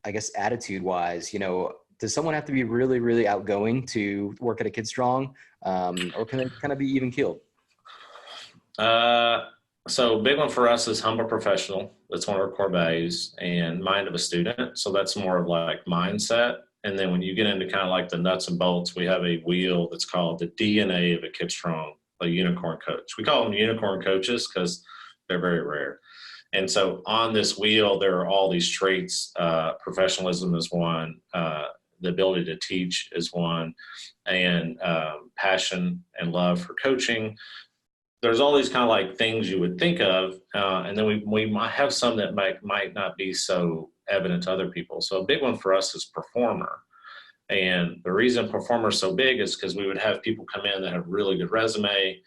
I guess attitude wise? Does someone have to be really, really outgoing to work at a KidStrong, or can they kind of be even keeled? So big one for us is humble professional. That's one of our core values, and mind of a student. So that's more of like mindset. And then when you get into kind of like the nuts and bolts, we have a wheel that's called the DNA of a KidStrong, a unicorn coach. We call them unicorn coaches because they're very rare. And so on this wheel, there are all these traits. Professionalism is one, the ability to teach is one, and passion and love for coaching. There's all these kind of like things you would think of, and then we might have some that might not be so evident to other people. So a big one for us is performer. And the reason performer is so big is because we would have people come in that have really good resume,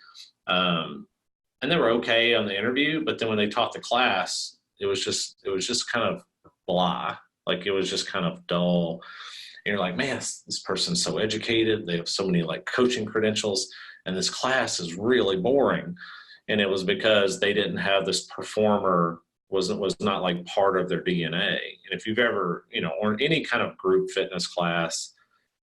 and they were okay on the interview, but then when they taught the class, it was just kind of blah. Like it was just kind of dull. And you're like, man, this person's so educated. They have so many like coaching credentials, and this class is really boring. And it was because they didn't have this performer, was not like part of their DNA. And if you've ever, or any kind of group fitness class,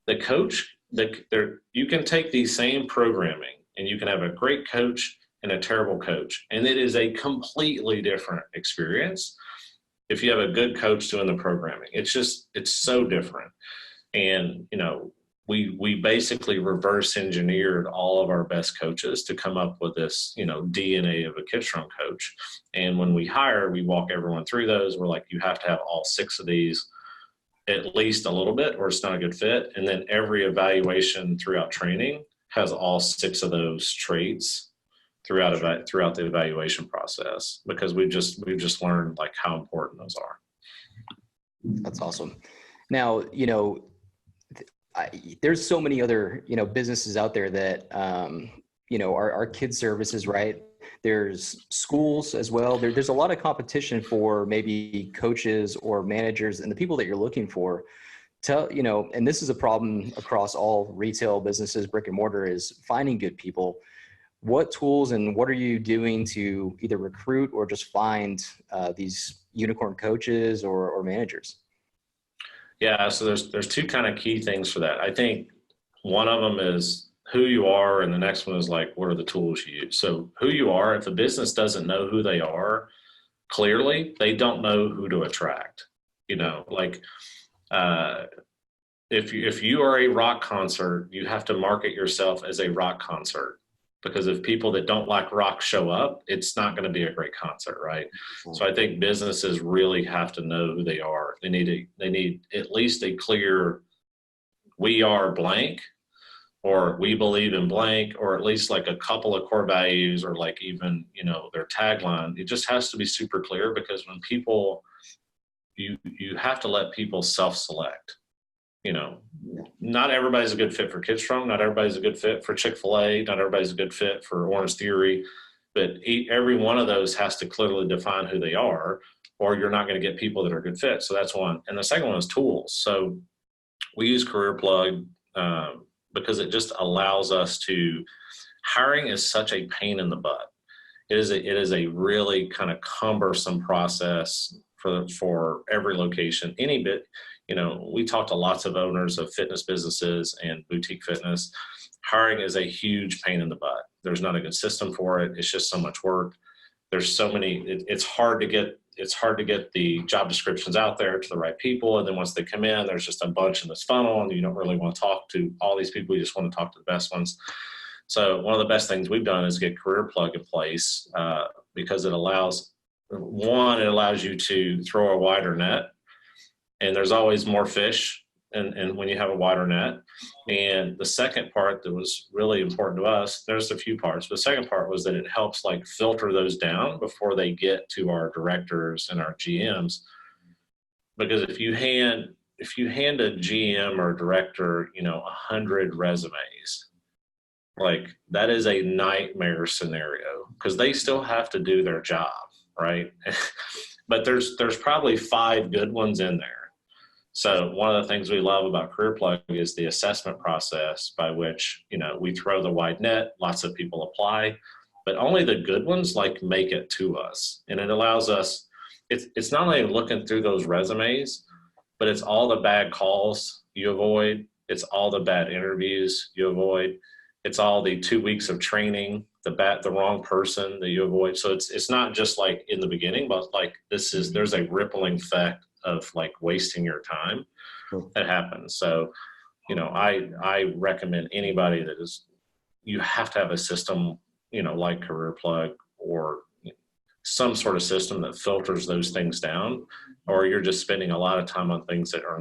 the coach, you can take the same programming and you can have a great coach and a terrible coach. And it is a completely different experience if you have a good coach doing the programming. It's so different. And, we basically reverse engineered all of our best coaches to come up with this, DNA of a KidStrong coach. And when we hire, we walk everyone through those. We're like, you have to have all 6 of these at least a little bit, or it's not a good fit. And then every evaluation throughout training has all 6 of those traits throughout the evaluation process, because we've just learned like how important those are. That's awesome. Now, there's so many other, businesses out there that, are kid services, right? There's schools as well. There's a lot of competition for maybe coaches or managers and the people that you're looking for. And this is a problem across all retail businesses, brick and mortar, is finding good people. What tools and what are you doing to either recruit or just find these unicorn coaches or managers? Yeah, so there's 2 kind of key things for that. I think one of them is who you are, and the next one is like, what are the tools you use? So who you are, if a business doesn't know who they are, clearly, they don't know who to attract. Like if you are a rock concert, you have to market yourself as a rock concert. Because if people that don't like rock show up, it's not going to be a great concert, right? So I think businesses really have to know who they are. They need at least a clear, we are blank, or we believe in blank, or at least like a couple of core values, or like even, their tagline. It just has to be super clear, because when people, you have to let people self-select. Not everybody's a good fit for KidStrong. Not everybody's a good fit for Chick-fil-A. Not everybody's a good fit for Orange Theory. But every one of those has to clearly define who they are, or you're not going to get people that are a good fit. So that's one. And the second one is tools. So we use Career Plug because it just allows us to, hiring is such a pain in the butt. It is a really kind of cumbersome process for every location. Any bit, we talk to lots of owners of fitness businesses and boutique fitness. Hiring is a huge pain in the butt. There's not a good system for it. It's just so much work. There's so many, it's hard to get the job descriptions out there to the right people. And then once they come in, there's just a bunch in this funnel, and you don't really want to talk to all these people. You just want to talk to the best ones. So one of the best things we've done is get Career Plug in place, because it allows you to throw a wider net, and there's always more fish and when you have a wider net. And the second part that was really important to us, there's a few parts, but the second part was that it helps like filter those down before they get to our directors and our GMs. Because if you hand a GM or a director, 100 resumes, like that is a nightmare scenario because they still have to do their job, right? But there's probably 5 good ones in there. So one of the things we love about CareerPlug is the assessment process by which, we throw the wide net, lots of people apply, but only the good ones like make it to us. And it allows us, it's not only looking through those resumes, but it's all the bad calls you avoid. It's all the bad interviews you avoid. It's all the 2 weeks of training, the wrong person that you avoid. So it's not just like in the beginning, but like there's a rippling effect of like wasting your time that happens. So, I recommend anybody that you have to have a system, like CareerPlug or some sort of system that filters those things down, or you're just spending a lot of time on things that are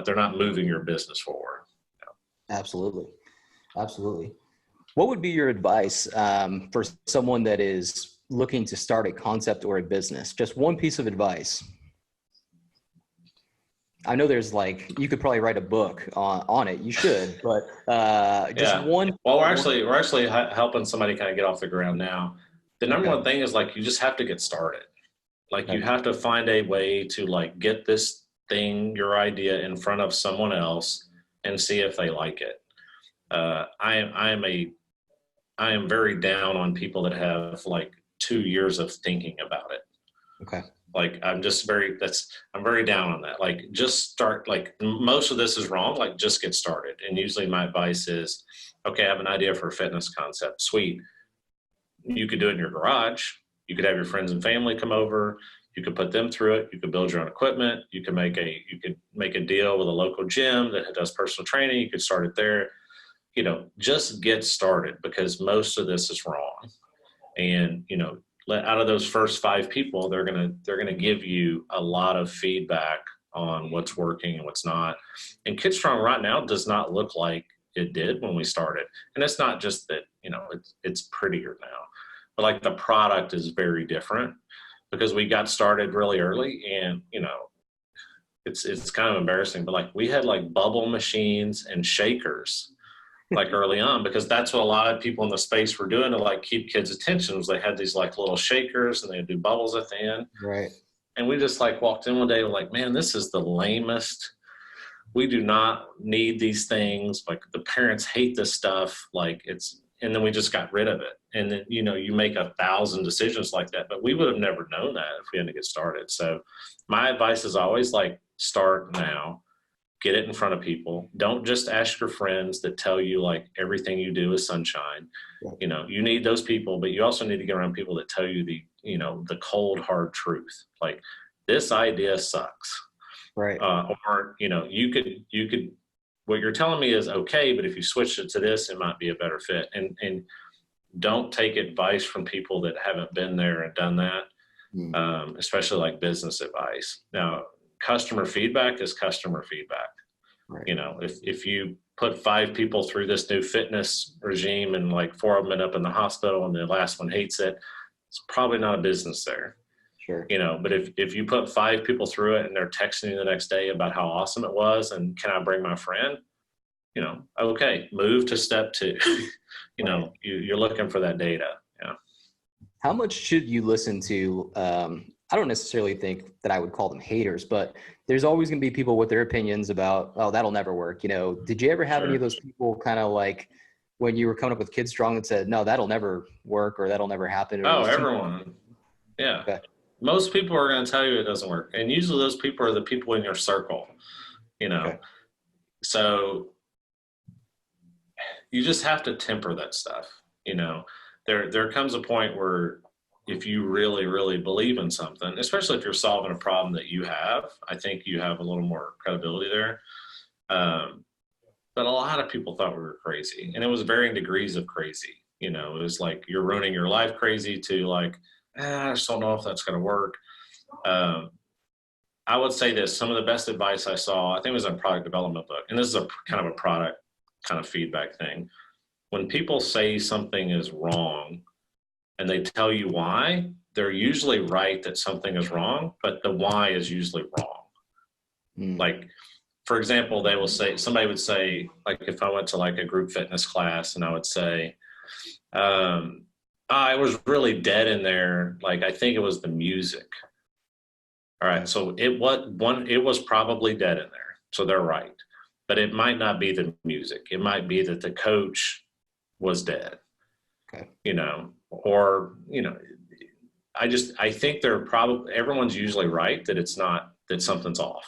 they're not moving your business forward. Absolutely. Absolutely. What would be your advice for someone that is looking to start a concept or a business? Just one piece of advice. I know there's you could probably write a book on it. You should, but just one. Well, we're actually helping somebody kind of get off the ground now. The number one thing is you just have to get started. You have to find a way to get this thing, your idea, in front of someone else and see if they like it. I am very down on people that have 2 years of thinking about it. Okay. I'm very down on that. Just start, most of this is wrong. Just get started. And usually my advice is, okay, I have an idea for a fitness concept. Sweet. You could do it in your garage. You could have your friends and family come over. You could put them through it. You could build your own equipment. You could make a deal with a local gym that does personal training. You could start it there. Just get started because most of this is wrong. And, out of those first 5 people, they're gonna give you a lot of feedback on what's working and what's not. And KidStrong right now does not look like it did when we started. And it's not just that, it's prettier now, but the product is very different because we got started really early and, it's kind of embarrassing, but we had bubble machines and shakers early on, because that's what a lot of people in the space were doing to keep kids' attention. Was they had these little shakers and they'd do bubbles at the end. Right. And we just walked in one day and man, this is the lamest. We do not need these things. The parents hate this stuff. And then we just got rid of it. And then, you make 1,000 decisions like that, but we would have never known that if we hadn't get started. So my advice is always start now. Get it in front of people. Don't just ask your friends that tell you everything you do is sunshine. You need those people, but you also need to get around people that tell you the cold, hard truth. This idea sucks. Right. Or, you could, what you're telling me is okay, but if you switch it to this, it might be a better fit. And don't take advice from people that haven't been there and done that, especially business advice. Now, customer feedback is customer feedback. Right. If you put 5 people through this new fitness regime and 4 of them end up in the hospital and the last one hates it, it's probably not a business there. Sure. But if you put 5 people through it and they're texting you the next day about how awesome it was and can I bring my friend, okay, move to step 2. Right. You're looking for that data. Yeah. How much should you listen to I don't necessarily think that I would call them haters, but there's always going to be people with their opinions about, oh, that'll never work. Did you ever have any of those people kind of when you were coming up with KidStrong that said, no, that'll never work or that'll never happen? Oh, everyone. Yeah. Okay. Most people are going to tell you it doesn't work. And usually those people are the people in your circle, Okay. So you just have to temper that stuff. There comes a point where if you really, really believe in something, especially if you're solving a problem that you have, I think you have a little more credibility there. But a lot of people thought we were crazy, and it was varying degrees of crazy. It was you're ruining your life crazy to I just don't know if that's going to work. I would say this, some of the best advice I saw, I think it was a product development book, and this is a kind of a product kind of feedback thing. When people say something is wrong and they tell you why, they're usually right that something is wrong, but the why is usually wrong. Like, for example, somebody would say, like, if I went to like a group fitness class and I would say, I was really dead in there. Like, I think it was the music. All right. So it was probably dead in there. So they're right, but it might not be the music. It might be that the coach was dead, or, I think everyone's usually right that something's off.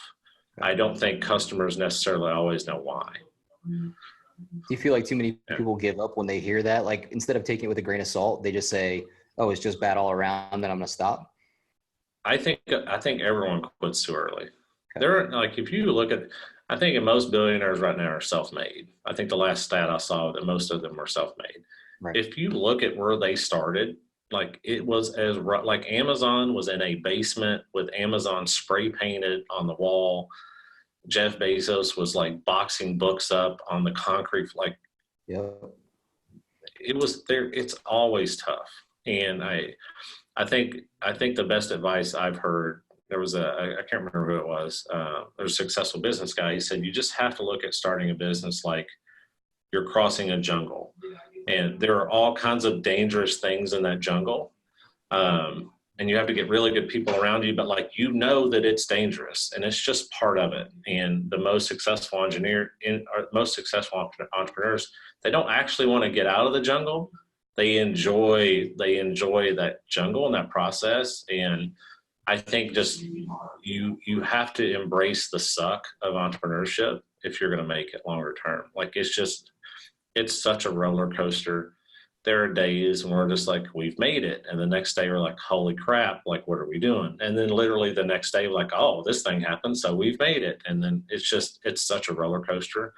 I don't think customers necessarily always know why. Do you feel like too many people give up when they hear that? Like, instead of taking it with a grain of salt, they just say, oh, it's just bad all around, then I'm going to stop? I think everyone quits too early. If you look at, I think most billionaires right now are self-made. I think the last stat I saw that most of them were self-made. Right. If you look at where they started, like, it was like Amazon was in a basement with Amazon spray painted on the wall. Jeff Bezos was like boxing books up on the concrete. Like, it was there. It's always tough. And I think the best advice I've heard, I can't remember who it was. There was a successful business guy. He said, you just have to look at starting a business like you're crossing a jungle. And there are all kinds of dangerous things in that jungle. And you have to get really good people around you, but like, that it's dangerous and it's just part of it. And the most successful entrepreneurs, they don't actually want to get out of the jungle. They enjoy that jungle and that process. And I think just you have to embrace the suck of entrepreneurship if you're going to make it longer term. Like, it's such a roller coaster. There are days when we're just like, we've made it. And the next day we're like, holy crap, like, what are we doing? And then literally the next day we're like, oh, this thing happened, so we've made it. And then it's such a roller coaster.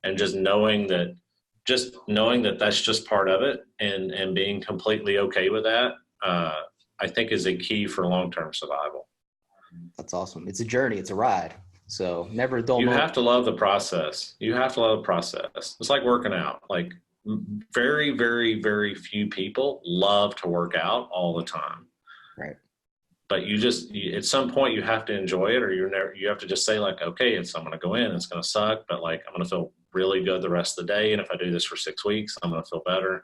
And just knowing that that's just part of it, and being completely okay with that, I think is a key for long-term survival. That's awesome. It's a journey. It's a ride. So never a dull moment. You have to love the process. It's like working out. Like, very, very, very few people love to work out all the time. Right. But at some point you have to enjoy it, or you have to just say, like, okay, I'm going to go in, it's going to suck, but like, I'm going to feel really good the rest of the day. And if I do this for 6 weeks, I'm going to feel better.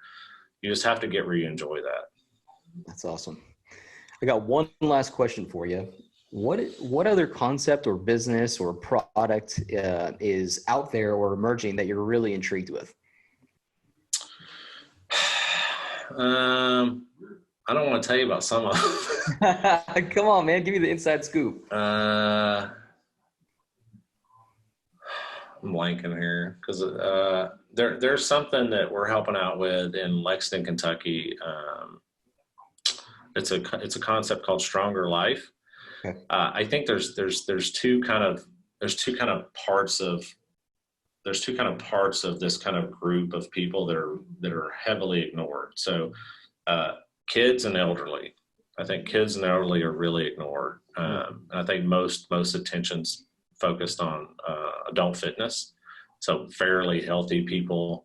You just have to get where you enjoy that. That's awesome. I got one last question for you. What other concept or business or product is out there or emerging that you're really intrigued with? I don't want to tell you about some of them. Come on, man. Give me the inside scoop. I'm blanking here because there's something that we're helping out with in Lexington, Kentucky. It's a concept called Stronger Life. Okay. I think there's two kind of parts of this kind of group of people that are heavily ignored. So kids and elderly. I think kids and elderly are really ignored. I think most attention's focused on adult fitness. So fairly healthy people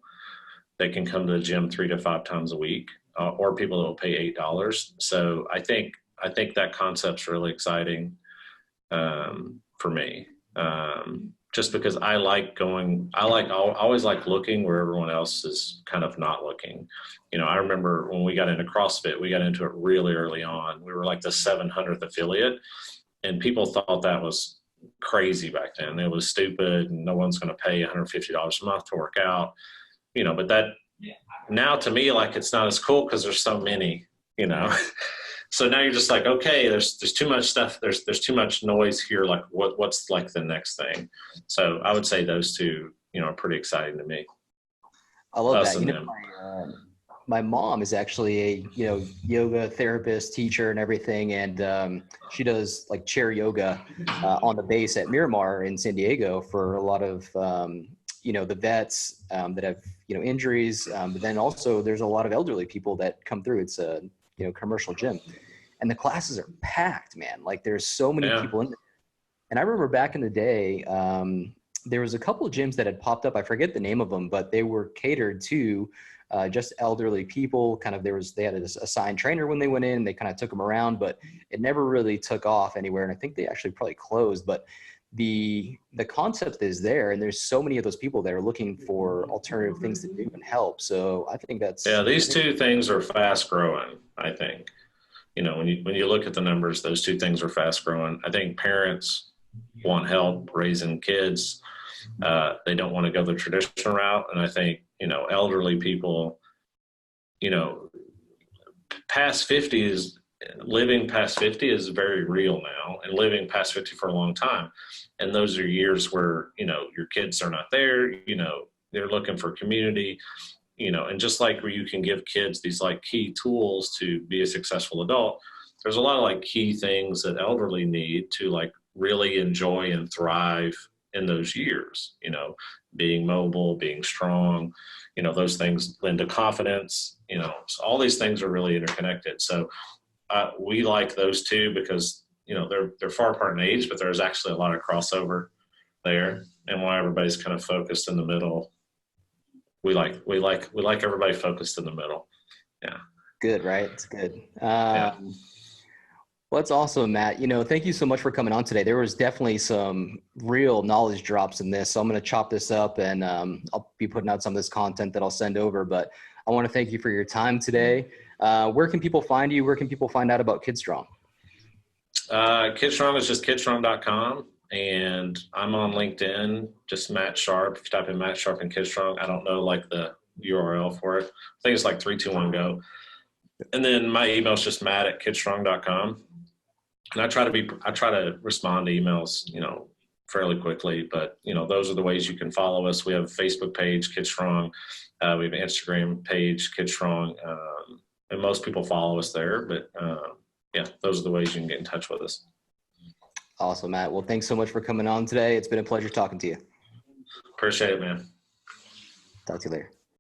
that can come to the gym 3 to 5 times a week, or people that will pay $8. So I think that concept's really exciting for me. Just because I always like looking where everyone else is kind of not looking. I remember when we got into CrossFit, we got into it really early on. We were like the 700th affiliate, and people thought that was crazy back then. It was stupid, and no one's going to pay $150 a month to work out, but that now to me, like, it's not as cool because there's so many, So now you're just like, okay, there's too much stuff. There's too much noise here. Like, what's like the next thing? So I would say those two, are pretty exciting to me. I love that. My mom is actually a, yoga therapist, teacher and everything. And she does like chair yoga on the base at Miramar in San Diego for a lot of, the vets that have, injuries. But then also there's a lot of elderly people that come through. It's a, commercial gym, and the classes are packed, man. Like, there's so many people in there. And I remember back in the day, there was a couple of gyms that had popped up. I forget the name of them, but they were catered to just elderly people. Kind of they had a assigned trainer when they went in. They kind of took them around, but it never really took off anywhere. And I think they actually probably closed. But the concept is there, and there's so many of those people that are looking for alternative things to do and help. So I think that's these two things are fast growing. I think, when you look at the numbers, those two things are fast growing. I think parents want help raising kids. They don't want to go the traditional route, and I think elderly people, living past 50 is very real now, and living past 50 for a long time. And those are years where, your kids are not there, they're looking for community, and just like where you can give kids these like key tools to be a successful adult, there's a lot of like key things that elderly need to like really enjoy and thrive in those years, being mobile, being strong, those things lend to confidence, so all these things are really interconnected. So we like those two because, they're far apart in age, but there's actually a lot of crossover there. And while everybody's kind of focused in the middle, we like everybody focused in the middle. Yeah. good, right? It's good. Yeah. Well, that's awesome, Matt. Thank you so much for coming on today. There was definitely some real knowledge drops in this. So I'm going to chop this up, and I'll be putting out some of this content that I'll send over. But I want to thank you for your time today. Where can people find you? Where can people find out about KidStrong? KidStrong is just KidStrong.com. And I'm on LinkedIn, just Matt Sharp. If you type in Matt Sharp and KidStrong, I don't know like the URL for it. I think it's like 321 go. And then my email is just matt@kidstrong.com. And I try to respond to emails, fairly quickly, but those are the ways you can follow us. We have a Facebook page, KidStrong. We have an Instagram page, KidStrong. And most people follow us there, but those are the ways you can get in touch with us. Awesome, Matt. Well, thanks so much for coming on today. It's been a pleasure talking to you. Appreciate it, man. Talk to you later.